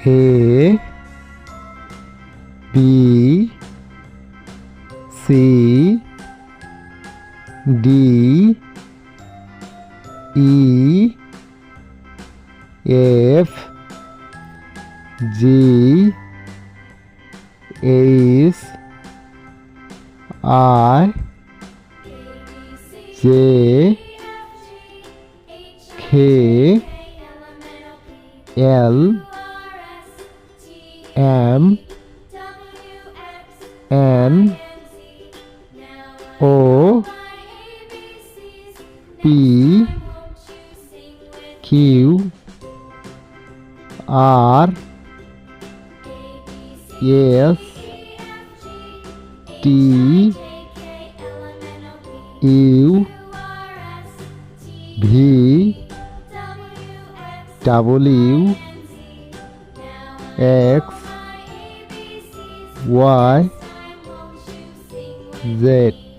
A B C D E F G H I J K L M N O P Q R S T U V W X Y Z.